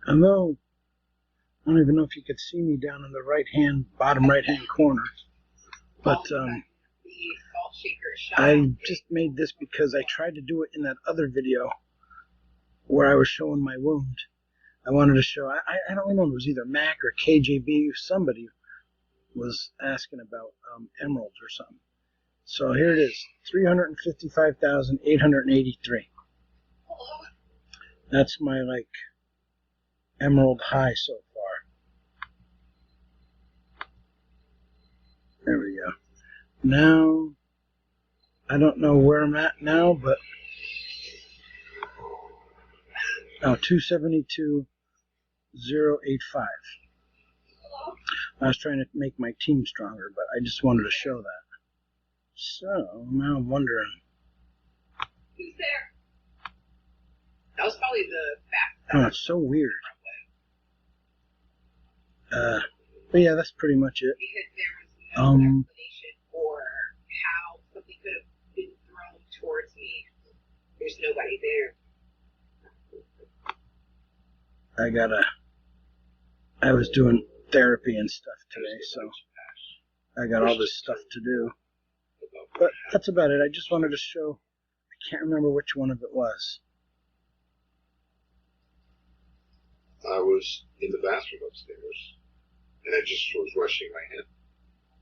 Hello. I don't even know if you could see me down in the bottom right hand corner. But I just made this because I tried to do it in that other video where I was showing my wound. I wanted to show, I don't remember, it was either Mac or KJB, somebody was asking about emeralds or something. So here it is, 355,883. That's my emerald high so far. There we go. Now, I don't know where I'm at now, but now 272,085. I was trying to make my team stronger, but I just wanted to show that. So now I'm wondering. Who's there? That was probably the back. Oh, it's so weird. But yeah, that's pretty much it. Because there was no explanation for how something could have been thrown towards me. There's nobody there. I was doing therapy and stuff today, so I got all this stuff to do. But that's about it. I just wanted to show, I can't remember which one of it was. I was in the bathroom upstairs, and I just was washing my hand.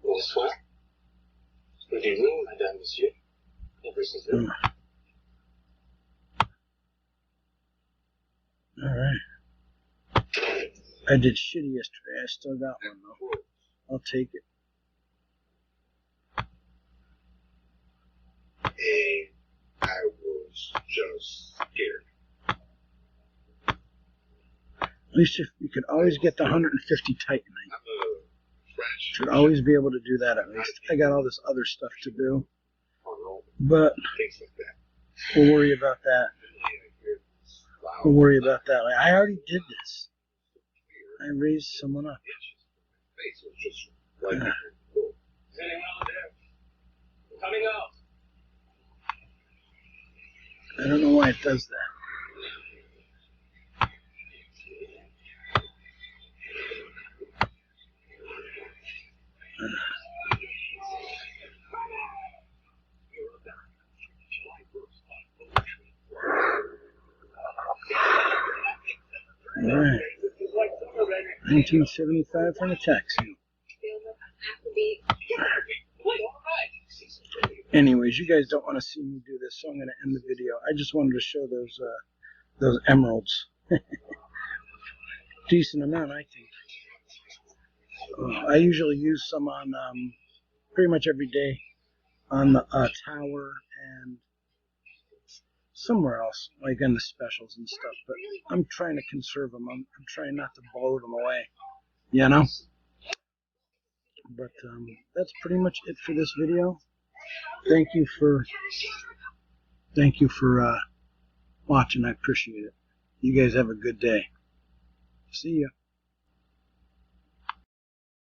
Bonsoir. Good evening, madame, monsieur. Alright. I did shitty yesterday. I still got one, though. I'll take it. And I was just scared. At least if you could always get the 150 titanite. I'm a French. Should always be able to do that at least. I got all this other stuff to do. But Things like that. we'll worry about that. We'll worry about that. I already did this. I raised someone up. Face was just like, Is anyone out there? Coming out. I don't know why it does that. Alright. 1975 for an attack seal. Anyways, you guys don't want to see me do this, so I'm going to end the video. I just wanted to show those emeralds. Decent amount, I think. I usually use some on pretty much every day on the tower and somewhere else, like in the specials and stuff. But I'm trying to conserve them. I'm trying not to blow them away, you know. But that's pretty much it for this video. Thank you for watching. I appreciate it. You guys have a good day. See ya.